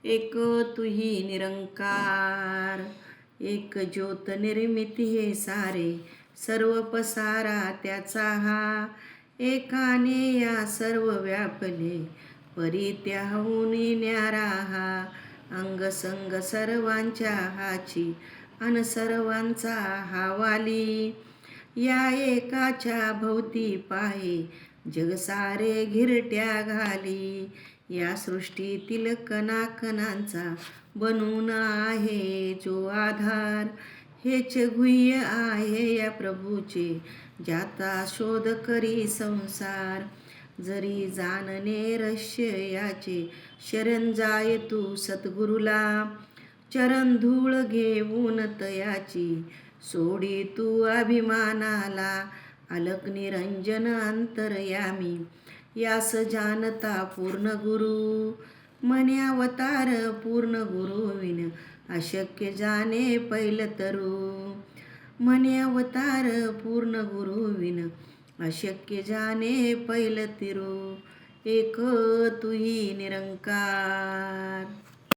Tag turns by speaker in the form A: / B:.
A: एक तुही निरंकार, एक ज्योत निर्मिती हे सारे, सर्व पसारा त्याचा हा. एकाने या सर्व व्यापले, परी त्याहून न्यारा हा. अंग संग सर्वांच्या हाची, अन सर्वांचा हा वाली. या एकाच्या भोवती पाहे, जग सारे घिरट्या घाली. या सृष्टीतील कणाकणांचा बनून आहे जो आधार. हेच गुह्य आहे या प्रभूचे, ज्याचा शोध करी संसार. जरी जाणणे रहस्य याचे, शरण जाय तू सद्गुरुला. चरण धूळ घेऊन तयाची, सोडी तू अभिमानाला. अलक निरंजन अंतर्यामी, यास जानता पूर्ण गुरु. म्हणे अवतार पूर्ण गुरुविन, अशक्य जाणे पैलतरू. म्हणे अवतार पूर्ण गुरुविन, अशक्य जाणे पैलतिरू. एक तुही निरंकार.